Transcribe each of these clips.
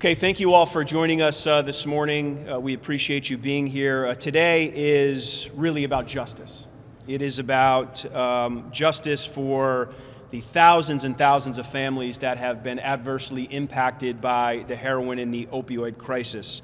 Okay, thank you all for joining us this morning. We appreciate you being here. Today is really about justice. It is about justice for the thousands and thousands of families that have been adversely impacted by the heroin and the opioid crisis.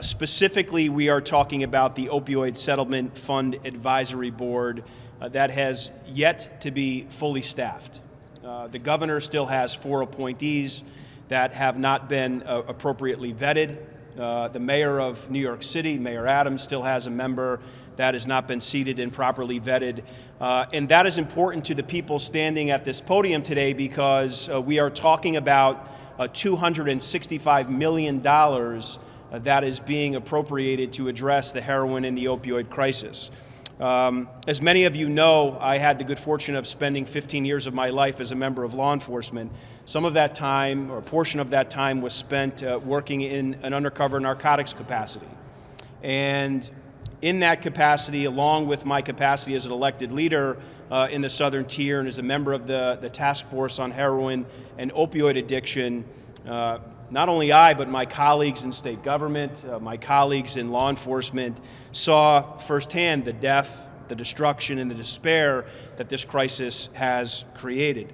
Specifically, we are talking about the Opioid Settlement Fund Advisory Board that has yet to be fully staffed. The governor still has 4 appointees that have not been appropriately vetted. The mayor of New York City, Mayor Adams, still has a member that has not been seated and properly vetted. And that is important to the people standing at this podium today because we are talking about $265 million that is being appropriated to address the heroin and the opioid crisis. As many of you know, I had the good fortune of spending 15 years of my life as a member of law enforcement. Some of that time, or a portion of that time, was spent working in an undercover narcotics capacity. And in that capacity, along with my capacity as an elected leader in the Southern Tier and as a member of the task force on heroin and opioid addiction, not only I, but my colleagues in state government, my colleagues in law enforcement saw firsthand the death, the destruction, and the despair that this crisis has created.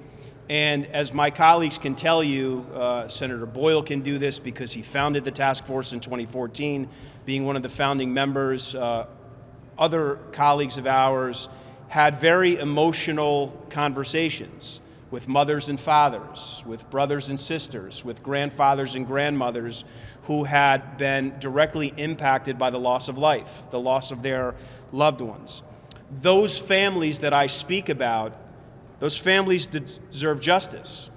And as my colleagues can tell you, Senator Boyle can do this because he founded the task force in 2014, being one of the founding members. Other colleagues of ours had very emotional conversations with mothers and fathers, with brothers and sisters, with grandfathers and grandmothers who had been directly impacted by the loss of life, the loss of their loved ones. Those families that I speak about, those families deserve justice.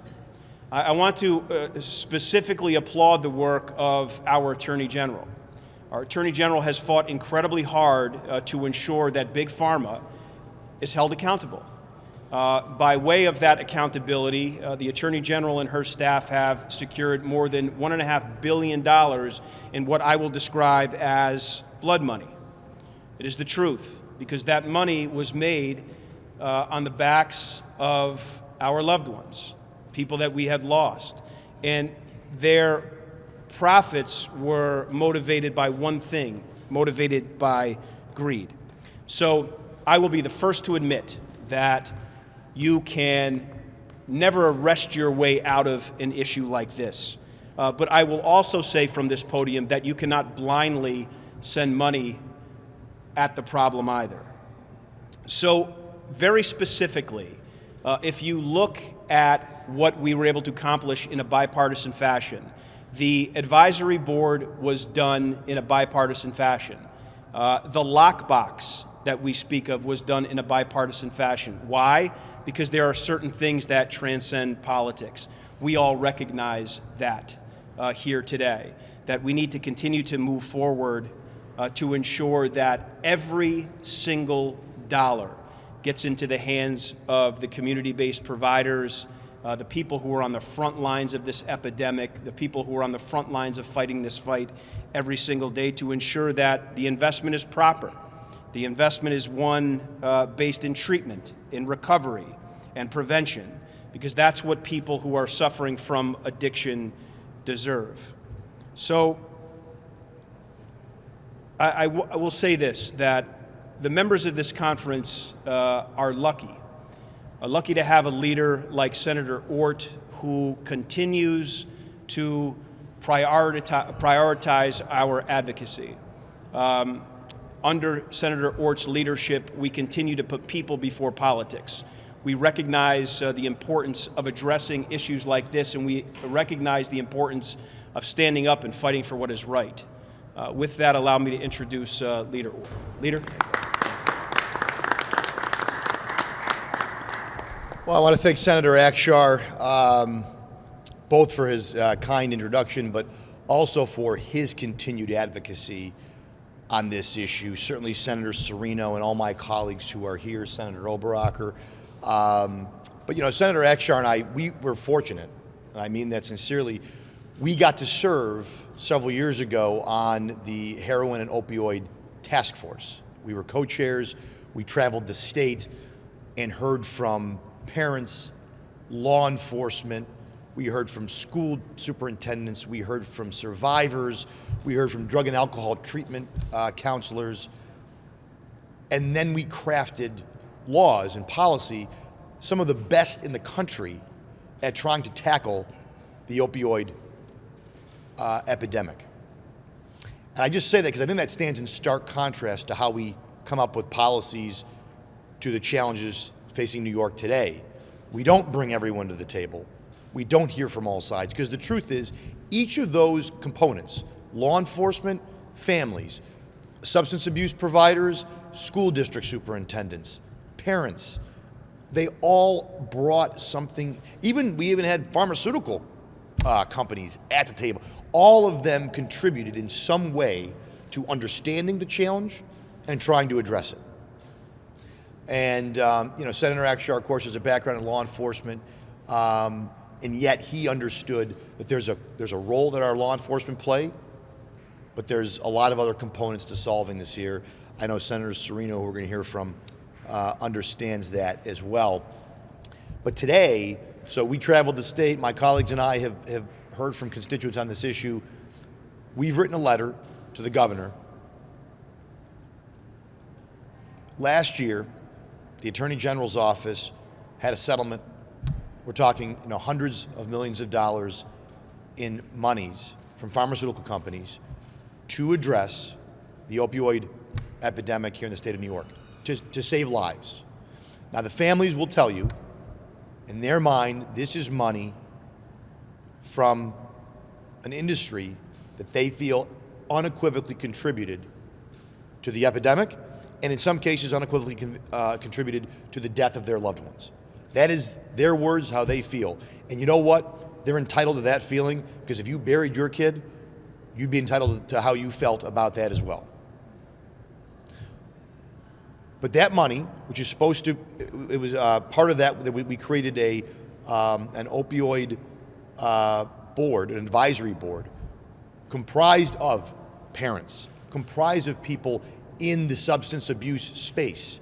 I want to specifically applaud the work of our Attorney General. Our Attorney General has fought incredibly hard to ensure that Big Pharma is held accountable. By way of that accountability, the Attorney General and her staff have secured more than $1.5 billion in what I will describe as blood money. It is the truth, because that money was made on the backs of our loved ones, people that we had lost. And their profits were motivated by one thing, motivated by greed. So I will be the first to admit that you can never arrest your way out of an issue like this. But I will also say from this podium that you cannot blindly send money at the problem either. So very specifically, if you look at what we were able to accomplish in a bipartisan fashion, the advisory board was done in a bipartisan fashion. The lockbox that we speak of was done in a bipartisan fashion. Why? Because there are certain things that transcend politics. We all recognize that here today, that we need to continue to move forward to ensure that every single dollar gets into the hands of the community-based providers, the people who are on the front lines of this epidemic, the people who are on the front lines of fighting this fight every single day, to ensure that the investment is proper. The investment is one based in treatment, in recovery, and prevention, because that's what people who are suffering from addiction deserve. So I will say this, that the members of this conference are lucky to have a leader like Senator Ortt, who continues to prioritize our advocacy. Under Senator Ortt's leadership, we continue to put people before politics. We recognize the importance of addressing issues like this, and we recognize the importance of standing up and fighting for what is right. With that, allow me to introduce Leader Ortt. Leader. Well, I want to thank Senator Akshar, both for his kind introduction, but also for his continued advocacy on this issue. Certainly Senator Serino and all my colleagues who are here, Senator Oberacker. But, you know, Senator Akshar and I, we were fortunate, and I mean that sincerely. We got to serve several years ago on the heroin and opioid task force. We were co-chairs. We traveled the state and heard from parents, law enforcement, We heard from school superintendents. We heard from survivors. We heard from drug and alcohol treatment counselors. And then we crafted laws and policy, some of the best in the country at trying to tackle the opioid epidemic. And I just say that because I think that stands in stark contrast to how we come up with policies to the challenges facing New York today. We don't bring everyone to the table. We don't hear from all sides, because the truth is, each of those components, law enforcement, families, substance abuse providers, school district superintendents, parents, they all brought something. We even had pharmaceutical companies at the table. All of them contributed in some way to understanding the challenge and trying to address it. And Senator Akshar, of course, has a background in law enforcement, and yet he understood that there's a role that our law enforcement play, but there's a lot of other components to solving this here. I know Senator Serino, who we're going to hear from, understands that as well. But today, so we traveled the state. My colleagues and I have heard from constituents on this issue. We've written a letter to the governor. Last year, the Attorney General's office had a settlement. We're talking hundreds of millions of dollars in monies from pharmaceutical companies to address the opioid epidemic here in the state of New York, to save lives. Now, the families will tell you, in their mind, this is money from an industry that they feel unequivocally contributed to the epidemic, and in some cases unequivocally contributed to the death of their loved ones. That is their words, how they feel. And you know what? They're entitled to that feeling, because if you buried your kid, you'd be entitled to how you felt about that as well. But that money, which is supposed to, it was part of that we created an opioid board, an advisory board, comprised of parents, comprised of people in the substance abuse space.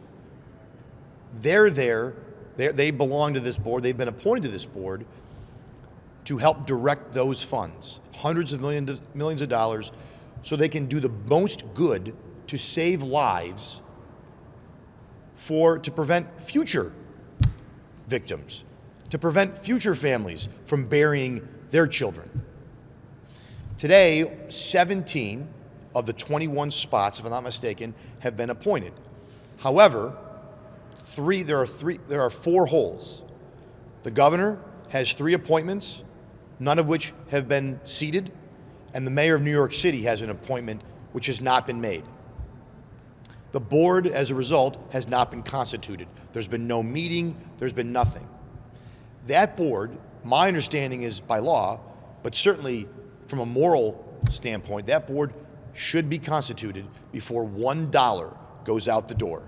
They're there, they belong to this board, they've been appointed to this board to help direct those funds, hundreds of millions of dollars, so they can do the most good to save lives, to prevent future victims, to prevent future families from burying their children. Today, 17 of the 21 spots, if I'm not mistaken, have been appointed. However, there are 4 holes. The governor has 3 appointments, none of which have been seated, and the mayor of New York City has an appointment which has not been made. The board, as a result, has not been constituted. There's been no meeting, there's been nothing. That board, my understanding is by law, but certainly from a moral standpoint, that board should be constituted before $1 goes out the door.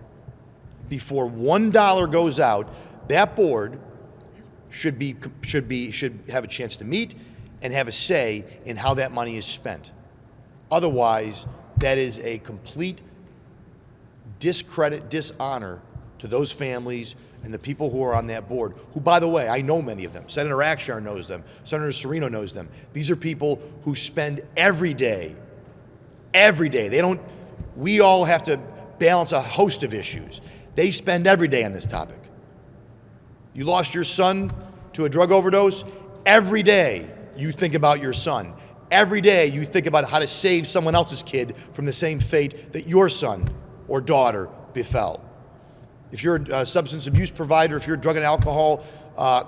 Before $1 goes out, that board should have a chance to meet and have a say in how that money is spent. Otherwise, that is a complete discredit, dishonor to those families and the people who are on that board, who, by the way, I know many of them. Senator Akshar knows them. Senator Serino knows them. These are people who spend every day. We all have to balance a host of issues. They spend every day on this topic. You lost your son to a drug overdose? Every day you think about your son. Every day you think about how to save someone else's kid from the same fate that your son or daughter befell. If you're a substance abuse provider, if you're a drug and alcohol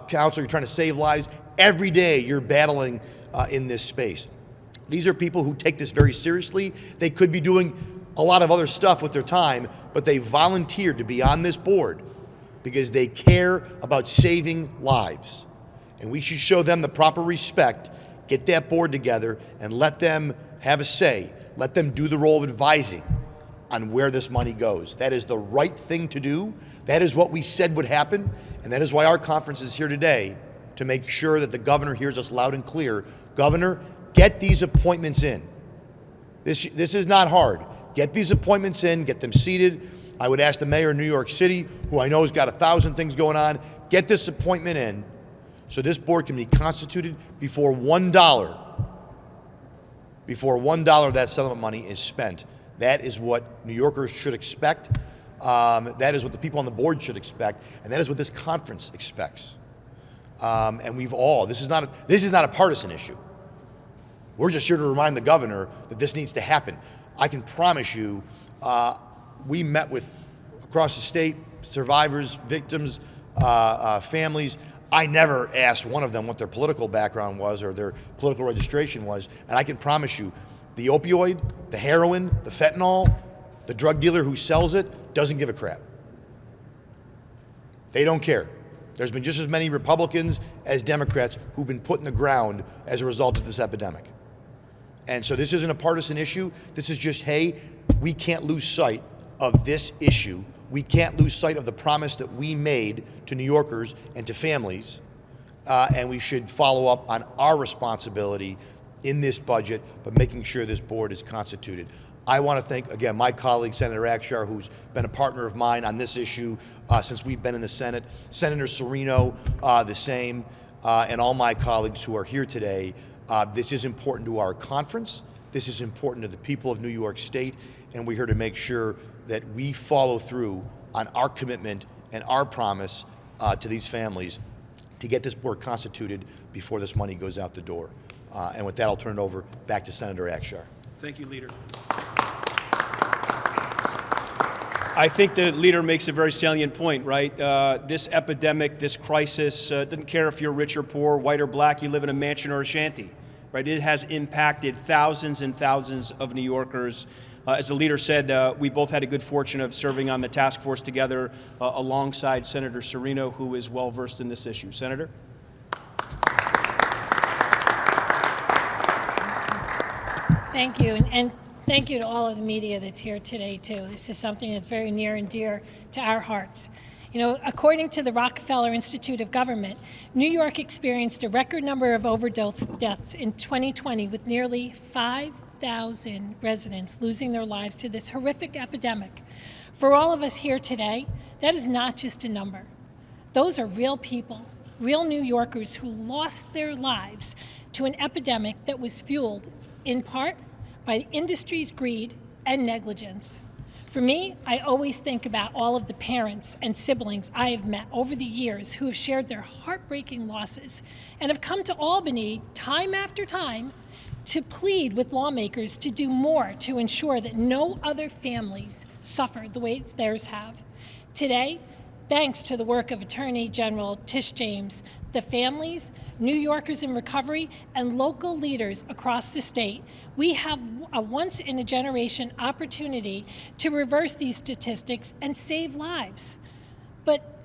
counselor, you're trying to save lives, every day you're battling in this space. These are people who take this very seriously. They could be doing a lot of other stuff with their time, but they volunteered to be on this board because they care about saving lives. And we should show them the proper respect, get that board together, and let them have a say. Let them do the role of advising on where this money goes. That is the right thing to do. That is what we said would happen, and that is why our conference is here today, to make sure that the governor hears us loud and clear. Governor, get these appointments in. This is not hard. Get these appointments in, get them seated. I would ask the mayor of New York City, who I know has got 1,000 things going on, get this appointment in So this board can be constituted before $1 of that settlement money is spent. That is what New Yorkers should expect. That is what the people on the board should expect, and that is what this conference expects. And this is not a partisan issue. We're just here to remind the governor that this needs to happen. I can promise you, we met with, across the state, survivors, victims, families. I never asked one of them what their political background was or their political registration was, and I can promise you, the opioid, the heroin, the fentanyl, the drug dealer who sells it doesn't give a crap. They don't care. There's been just as many Republicans as Democrats who've been put in the ground as a result of this epidemic. And so this isn't a partisan issue. This is just, hey, we can't lose sight of this issue. We can't lose sight of the promise that we made to New Yorkers and to families, and we should follow up on our responsibility in this budget, but making sure this board is constituted. I want to thank, again, my colleague, Senator Akshar, who's been a partner of mine on this issue since we've been in the Senate, Senator Serino, the same, and all my colleagues who are here today. This is important to our conference. This is important to the people of New York State, and we're here to make sure that we follow through on our commitment and our promise to these families to get this board constituted before this money goes out the door. And with that, I'll turn it over back to Senator Akshar. Thank you, Leader. I think the leader makes a very salient point, right? This epidemic, this crisis, doesn't care if you're rich or poor, white or black, you live in a mansion or a shanty, right? It has impacted thousands and thousands of New Yorkers. As the leader said, we both had a good fortune of serving on the task force together alongside Senator Serino, who is well versed in this issue. Senator? Thank you, and thank you to all of the media that's here today, too. This is something that's very near and dear to our hearts. You know, according to the Rockefeller Institute of Government, New York experienced a record number of overdose deaths in 2020, with nearly 5,000 residents losing their lives to this horrific epidemic. For all of us here today, that is not just a number. Those are real people, real New Yorkers who lost their lives to an epidemic that was fueled, in part, by the industry's greed and negligence. For me, I always think about all of the parents and siblings I have met over the years who have shared their heartbreaking losses and have come to Albany time after time to plead with lawmakers to do more to ensure that no other families suffer the way theirs have. Today, thanks to the work of Attorney General Tish James, the families, New Yorkers in recovery, and local leaders across the state, we have a once-in-a-generation opportunity to reverse these statistics and save lives. But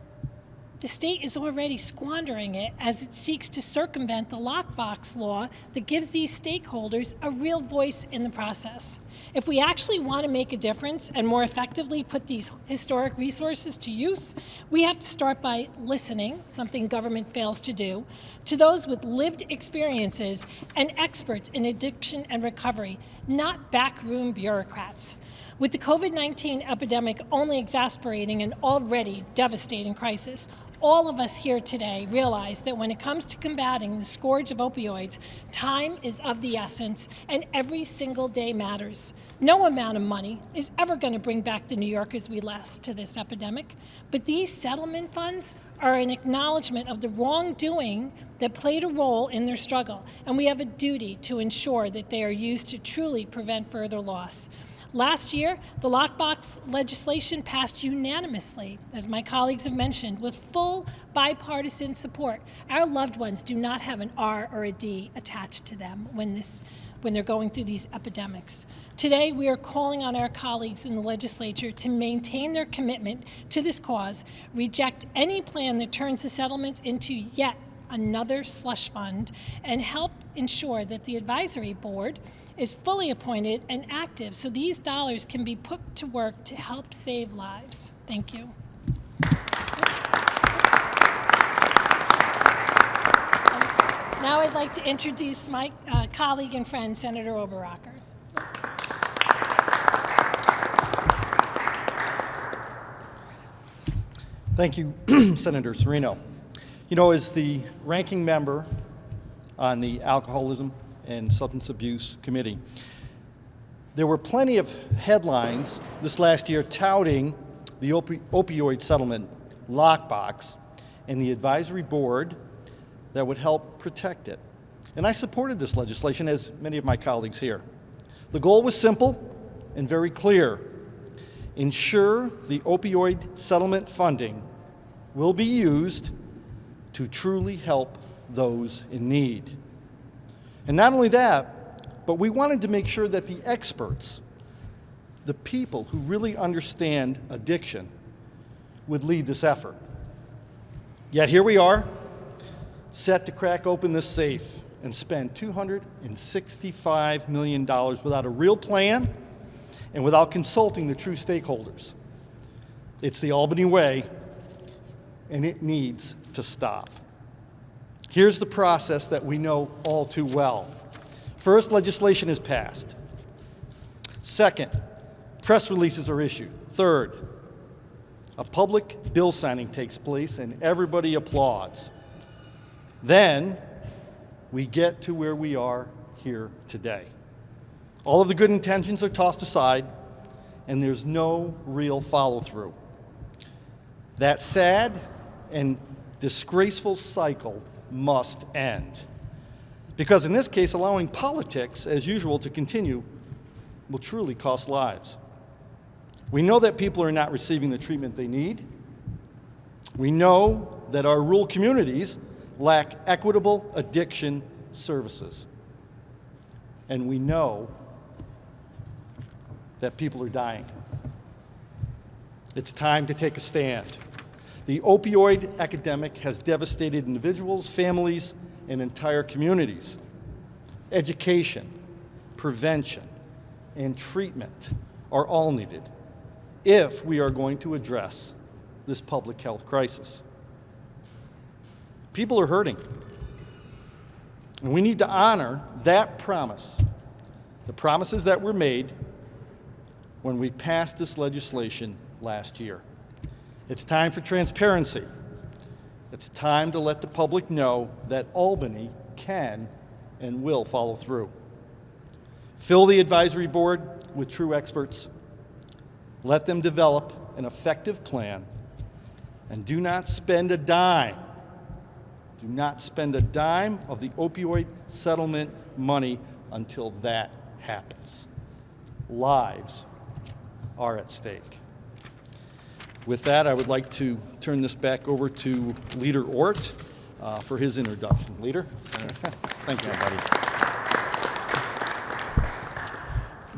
the state is already squandering it as it seeks to circumvent the lockbox law that gives these stakeholders a real voice in the process. If we actually want to make a difference and more effectively put these historic resources to use, we have to start by listening, something government fails to do, to those with lived experiences and experts in addiction and recovery, not backroom bureaucrats. With the COVID-19 epidemic only exacerbating an already devastating crisis, all of us here today realize that when it comes to combating the scourge of opioids, time is of the essence and every single day matters. No amount of money is ever going to bring back the New Yorkers we lost to this epidemic, but these settlement funds are an acknowledgement of the wrongdoing that played a role in their struggle, and we have a duty to ensure that they are used to truly prevent further loss. Last year, the lockbox legislation passed unanimously, as my colleagues have mentioned, with full bipartisan support. Our loved ones do not have an R or a D attached to them when they're going through these epidemics. Today, we are calling on our colleagues in the legislature to maintain their commitment to this cause, reject any plan that turns the settlements into yet another slush fund, and help ensure that the advisory board is fully appointed and active so these dollars can be put to work to help save lives. Thank you. Now I'd like to introduce my colleague and friend, Senator Oberacker. Thank you, Senator Serino. You know, as the ranking member on the Alcoholism and Substance Abuse Committee, there were plenty of headlines this last year touting the opioid settlement lockbox and the advisory board that would help protect it. And I supported this legislation, as many of my colleagues here. The goal was simple and very clear. Ensure the opioid settlement funding will be used to truly help those in need. And not only that, but we wanted to make sure that the experts, the people who really understand addiction, would lead this effort. Yet here we are, set to crack open this safe and spend $265 million without a real plan and without consulting the true stakeholders. It's the Albany way, and it needs to stop. Here's the process that we know all too well. First, legislation is passed. Second, press releases are issued. Third, a public bill signing takes place and everybody applauds. Then we get to where we are here today. All of the good intentions are tossed aside and there's no real follow-through. That sad and disgraceful cycle must end. Because in this case, allowing politics, as usual, to continue will truly cost lives. We know that people are not receiving the treatment they need. We know that our rural communities lack equitable addiction services. And we know that people are dying. It's time to take a stand. The opioid epidemic has devastated individuals, families, and entire communities. Education, prevention, and treatment are all needed if we are going to address this public health crisis. People are hurting, and we need to honor that promise, the promises that were made when we passed this legislation last year. It's time for transparency. It's time to let the public know that Albany can and will follow through. Fill the advisory board with true experts. Let them develop an effective plan, and do not spend a dime. Do not spend a dime of the opioid settlement money until that happens. Lives are at stake. With that, I would like to turn this back over to Leader Ortt for his introduction. Leader? Thank you, buddy.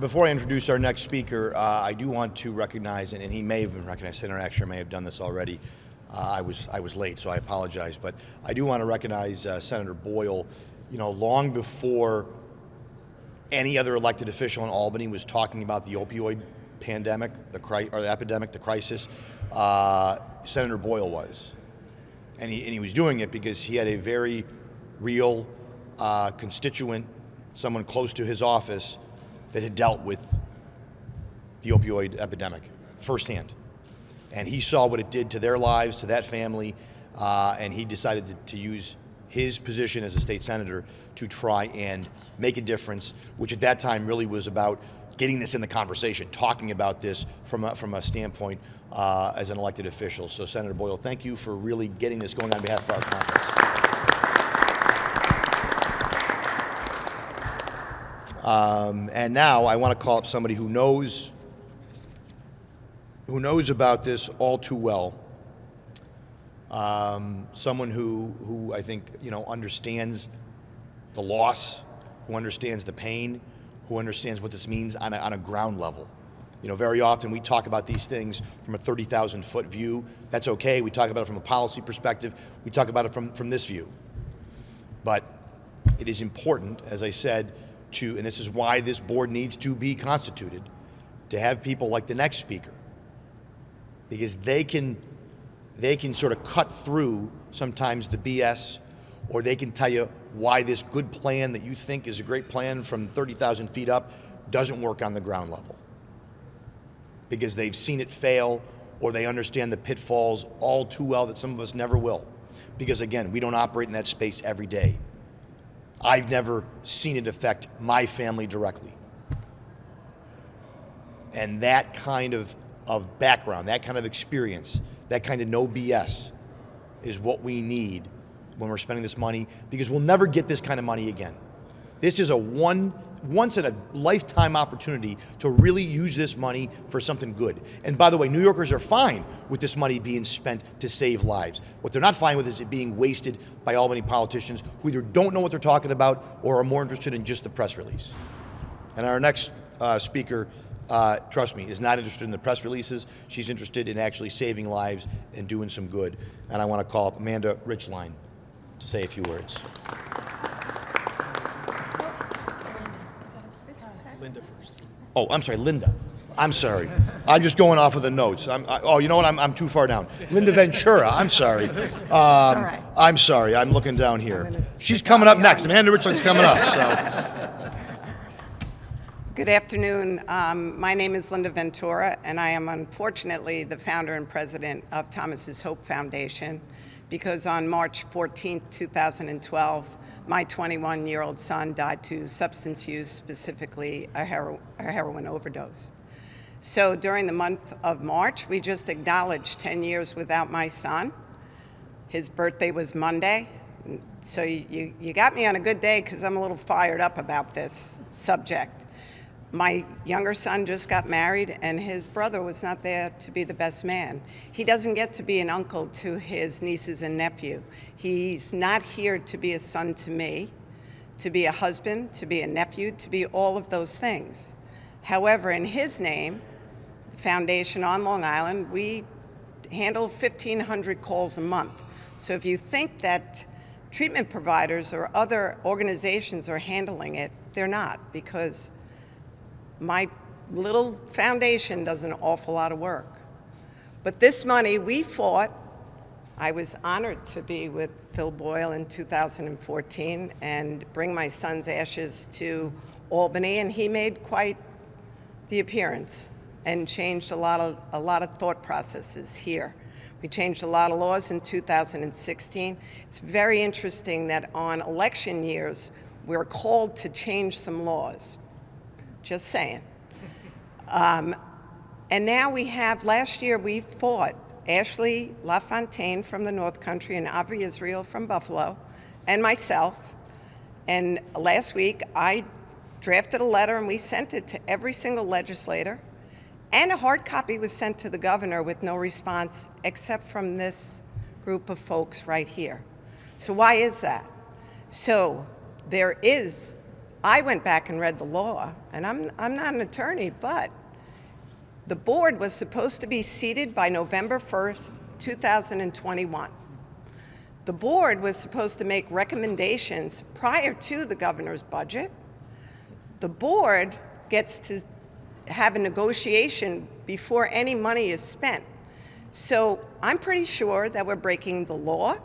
Before I introduce our next speaker, I do want to recognize, and he may have been recognized, Senator Akshar may have done this already. I was late, so I apologize, but I do want to recognize Senator Boyle. You know, long before any other elected official in Albany was talking about the opioid pandemic, the epidemic, the crisis, Senator Boyle was. And he was doing it because he had a very real constituent, someone close to his office, that had dealt with the opioid epidemic firsthand. And he saw what it did to their lives, to that family, and he decided to use his position as a state senator to try and make a difference, which at that time really was about getting this in the conversation, talking about this from a standpoint as an elected official. So Senator Boyle, thank you for really getting this going on behalf of our conference. And now I want to call up somebody who knows about this all too well. Someone who I think understands the loss, who understands the pain, who understands what this means on a ground level. Very often we talk about these things from a 30,000-foot view. That's okay. We talk about it from a policy perspective. We talk about it from this view. But it is important, as I said, and this is why this board needs to be constituted, to have people like the next speaker, because they can sort of cut through sometimes the BS, or they can tell you why this good plan that you think is a great plan from 30,000 feet up doesn't work on the ground level, because they've seen it fail, or they understand the pitfalls all too well that some of us never will. because again, we don't operate in that space every day. I've never seen it affect my family directly. And that kind of background, that kind of experience, that kind of no BS is what we need when we're spending this money, because we'll never get this kind of money again. This is a once in a lifetime opportunity to really use this money for something good. And by the way, New Yorkers are fine with this money being spent to save lives. What they're not fine with is it being wasted by Albany politicians who either don't know what they're talking about or are more interested in just the press release. And our next speaker, trust me, is not interested in the press releases. She's interested in actually saving lives and doing some good. And I want to call up Amanda Richline to say a few words. Linda first. Oh, I'm sorry, Linda. I'm sorry. I'm just going off of the notes. Oh, you know what? I'm too far down. Linda Ventura. I'm sorry. right. I'm sorry. I'm looking down here. She's coming up next. Amanda Richland's coming up. So. Good afternoon. My name is Linda Ventura, and I am unfortunately the founder and president of Thomas's Hope Foundation, because on March 14, 2012, my 21-year-old son died to substance use, specifically a heroin overdose. So during the month of March, we just acknowledged 10 years without my son. His birthday was Monday. So you got me on a good day, because I'm a little fired up about this subject. My younger son just got married, and his brother was not there to be the best man. He doesn't get to be an uncle to his nieces and nephew. He's not here to be a son to me, to be a husband, to be a nephew, to be all of those things. However, in his name, the foundation on Long Island, we handle 1,500 calls a month. So if you think that treatment providers or other organizations are handling it, they're not, because my little foundation does an awful lot of work. But this money, we fought. I was honored to be with Phil Boyle in 2014 and bring my son's ashes to Albany, and he made quite the appearance and changed a lot of thought processes here. We changed a lot of laws in 2016. It's very interesting that on election years, we're called to change some laws. Just saying. And now we have, last year we fought Ashley LaFontaine from the North Country and Avi Israel from Buffalo, and myself. And last week I drafted a letter and we sent it to every single legislator, and a hard copy was sent to the governor with no response except from this group of folks right here. So why is that? So I went back and read the law, and I'm not an attorney, but the board was supposed to be seated by November 1st, 2021. The board was supposed to make recommendations prior to the governor's budget. The board gets to have a negotiation before any money is spent. So I'm pretty sure that we're breaking the law,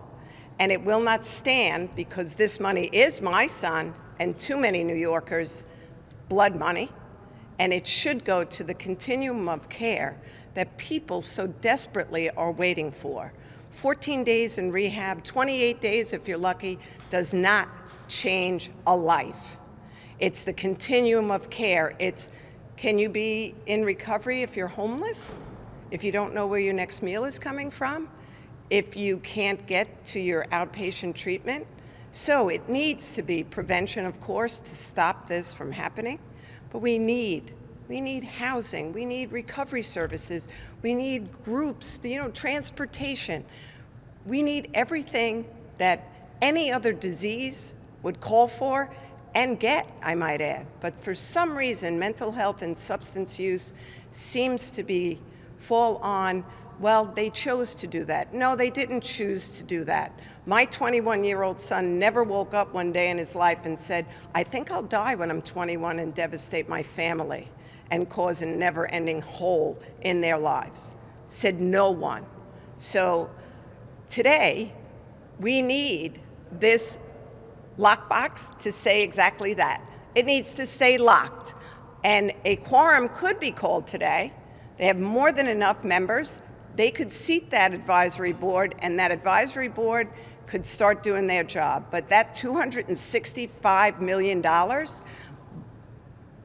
and it will not stand, because this money is my son and too many New Yorkers' blood money, and it should go to the continuum of care that people so desperately are waiting for. 14 days in rehab, 28 days if you're lucky, does not change a life. It's the continuum of care. Can you be in recovery if you're homeless? If you don't know where your next meal is coming from? If you can't get to your outpatient treatment? So it needs to be prevention, of course, to stop this from happening. But we need housing, we need recovery services, we need groups, transportation. We need everything that any other disease would call for and get, I might add. But for some reason, mental health and substance use seems to fall on, well, they chose to do that. No, they didn't choose to do that. My 21-year-old son never woke up one day in his life and said, I think I'll die when I'm 21 and devastate my family and cause a never-ending hole in their lives. Said no one. So today, we need this lockbox to say exactly that. It needs to stay locked. And a quorum could be called today. They have more than enough members. they could seat that advisory board, and that advisory board could start doing their job. But that $265 million,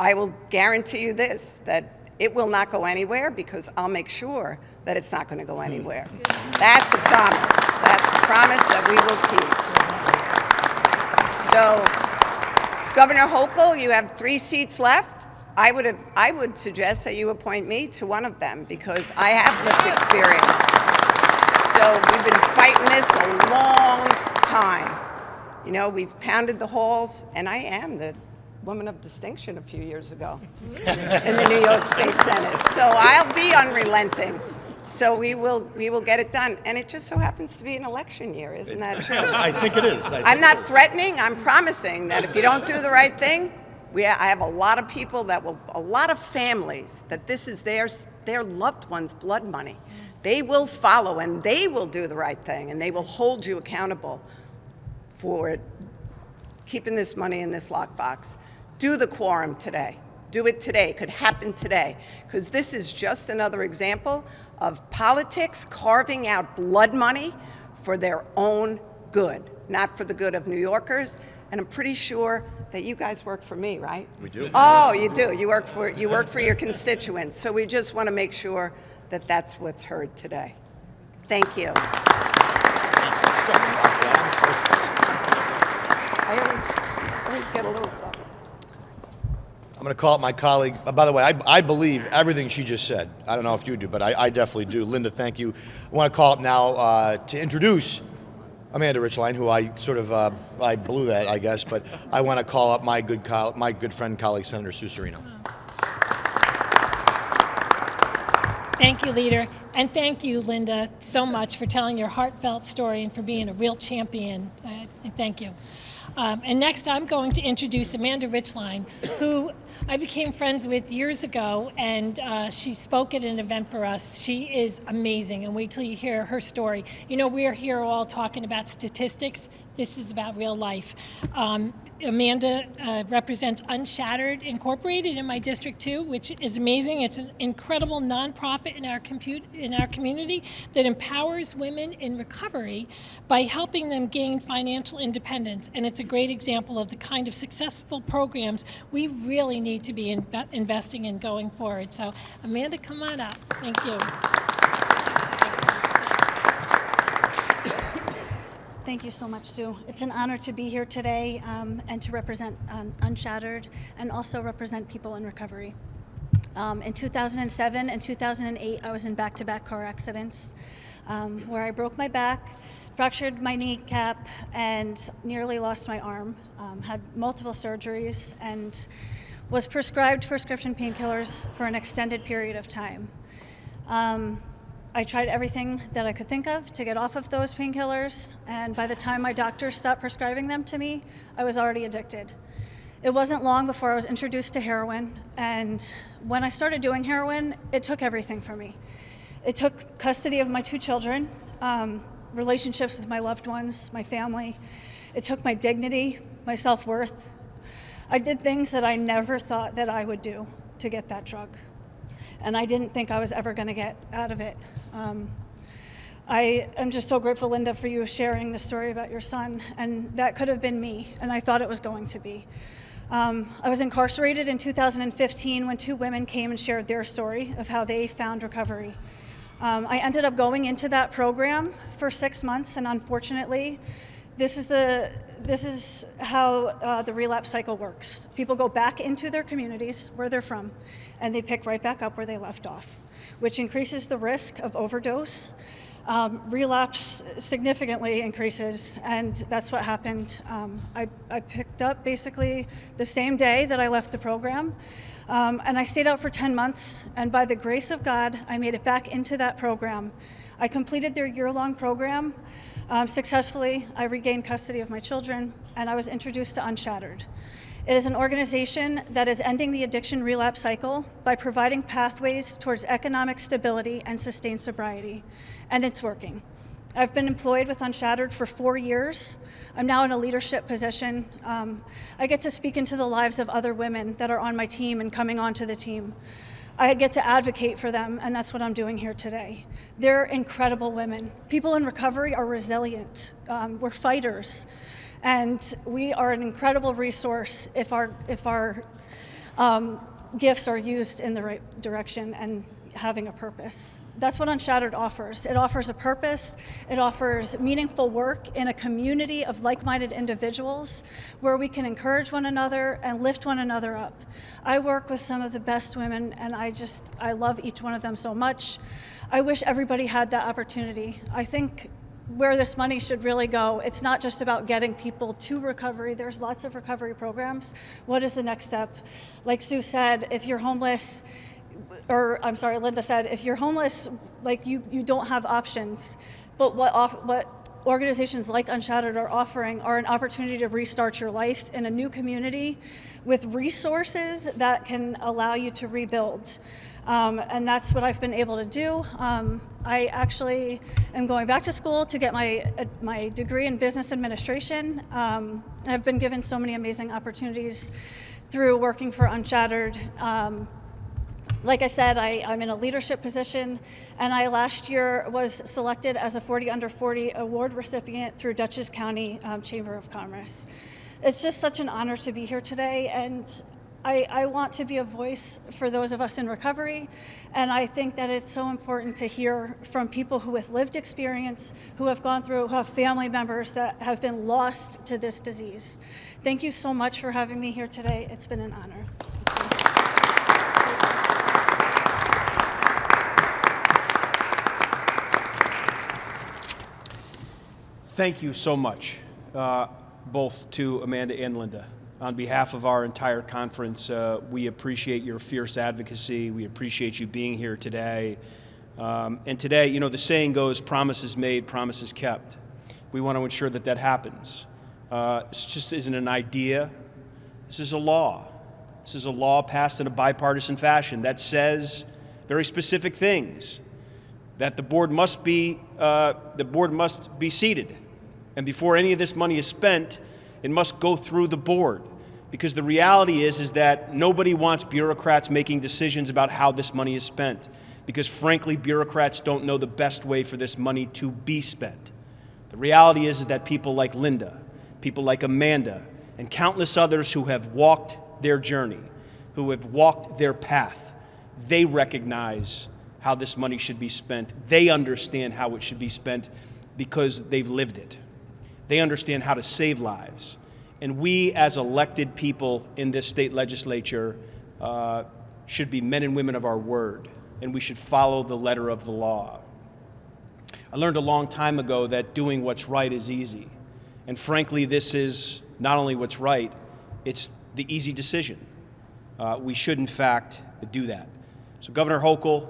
I will guarantee you this, that it will not go anywhere, because I'll make sure that it's not going to go anywhere. That's a promise. That's a promise that we will keep. So, Governor Hochul, you have 3 seats left. I would suggest that you appoint me to one of them, because I have lived experience. So we've been fighting this a long time. You know, we've pounded the halls, and I am the woman of distinction a few years ago in the New York State Senate. So I'll be unrelenting. So we will get it done. And it just so happens to be an election year, isn't that true? I think it is. I'm not threatening, I'm promising that if you don't do the right thing, I have a lot of people a lot of families, that this is their loved one's blood money. They will follow, and they will do the right thing, and they will hold you accountable for keeping this money in this lockbox. Do the quorum today. Do it today. It could happen today, because this is just another example of politics carving out blood money for their own good, not for the good of New Yorkers. And I'm pretty sure that you guys work for me, right? We do. Oh, you do. You work for your constituents. So we just want to make sure that that's what's heard today. Thank you. I always get a little something. I'm going to call up my colleague. By the way, I believe everything she just said. I don't know if you do, but I definitely do. Linda, thank you. I want to call up now to introduce Amanda Richline, who I sort of, I blew that, I guess, but I want to call up my good friend, colleague, Senator Sue Serino. Thank you, Leader. And thank you, Linda, so much for telling your heartfelt story and for being a real champion. Thank you. And next, I'm going to introduce Amanda Richline, who I became friends with years ago, and she spoke at an event for us. She is amazing, and wait till you hear her story. You know, we're here all talking about statistics. This is about real life. Amanda represents Unshattered Incorporated in my district too, which is amazing. It's an incredible nonprofit in our community that empowers women in recovery by helping them gain financial independence. And it's a great example of the kind of successful programs we really need to be investing in going forward. So Amanda, come on up. Thank you. Thank you so much, Sue. It's an honor to be here today and to represent Unshattered and also represent people in recovery. In 2007 and 2008, I was in back-to-back car accidents where I broke my back, fractured my kneecap, and nearly lost my arm. Had multiple surgeries and was prescribed prescription painkillers for an extended period of time. I tried everything that I could think of to get off of those painkillers, and by the time my doctor stopped prescribing them to me, I was already addicted. It wasn't long before I was introduced to heroin, and when I started doing heroin, it took everything from me. It took custody of my 2 children, relationships with my loved ones, my family. It took my dignity, my self-worth. I did things that I never thought that I would do to get that drug. And I didn't think I was ever going to get out of it. I am just so grateful, Linda, for you sharing the story about your son, and that could have been me, and I thought it was going to be. I was incarcerated in 2015 when 2 women came and shared their story of how they found recovery. I ended up going into that program for 6 months, and unfortunately, this is how the relapse cycle works. People go back into their communities where they're from, and they pick right back up where they left off, which increases the risk of overdose. Relapse significantly increases, and that's what happened. I picked up basically the same day that I left the program, and I stayed out for 10 months, and by the grace of God, I made it back into that program. I completed their year-long program. Successfully, I regained custody of my children, and I was introduced to Unshattered. It is an organization that is ending the addiction relapse cycle by providing pathways towards economic stability and sustained sobriety, and it's working. I've been employed with Unshattered for 4 years. I'm now in a leadership position. I get to speak into the lives of other women that are on my team and coming onto the team. I get to advocate for them, and that's what I'm doing here today. They're incredible women. People in recovery are resilient. We're fighters, and we are an incredible resource if our gifts are used in the right direction and having a purpose. That's what Unshattered offers. It offers a purpose. It offers meaningful work in a community of like-minded individuals where we can encourage one another and lift one another up. I work with some of the best women, and I love each one of them so much. I wish everybody had that opportunity. I think where this money should really go, it's not just about getting people to recovery. There's lots of recovery programs. What is the next step? Like Sue said, if you're homeless, or I'm sorry, Linda said, if you're homeless, like you don't have options. But what organizations like Unshattered are offering are an opportunity to restart your life in a new community with resources that can allow you to rebuild. And that's what I've been able to do. I actually am going back to school to get my degree in business administration. I've been given so many amazing opportunities through working for Unshattered. Like I said, I'm in a leadership position, and I last year was selected as a 40 Under 40 award recipient through Dutchess County Chamber of Commerce. It's just such an honor to be here today, and I want to be a voice for those of us in recovery, and I think that it's so important to hear from people who with lived experience, who have gone through, who have family members that have been lost to this disease. Thank you so much for having me here today. It's been an honor. Thank you so much, both to Amanda and Linda. On behalf of our entire conference, we appreciate your fierce advocacy. We appreciate you being here today. And today, you know, the saying goes, promises made, promises kept. We want to ensure that that happens. This just isn't an idea. This is a law. This is a law passed in a bipartisan fashion that says very specific things. That the board must be seated. And before any of this money is spent, it must go through the board. Because the reality is that nobody wants bureaucrats making decisions about how this money is spent. Because frankly, bureaucrats don't know the best way for this money to be spent. The reality is that people like Linda, people like Amanda, and countless others who have walked their journey, who have walked their path, they recognize how this money should be spent. They understand how it should be spent because they've lived it. They understand how to save lives. And we, as elected people in this state legislature, should be men and women of our word, and we should follow the letter of the law. I learned a long time ago that doing what's right is easy. And frankly, this is not only what's right, it's the easy decision. We should, in fact, do that. So Governor Hochul,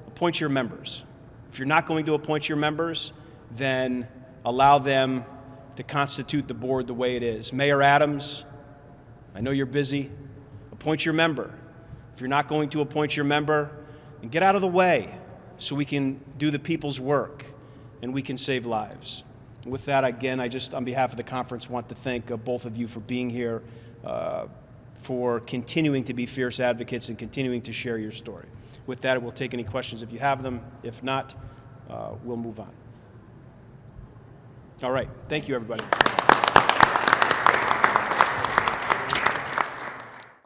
appoint your members. If you're not going to appoint your members, then allow them to constitute the board the way it is. Mayor Adams, I know you're busy. Appoint your member. If you're not going to appoint your member, then get out of the way so we can do the people's work and we can save lives. With that, again, I just, on behalf of the conference, want to thank both of you for being here, for continuing to be fierce advocates and continuing to share your story. With that, we'll take any questions if you have them. If not, we'll move on. All right. Thank you, everybody.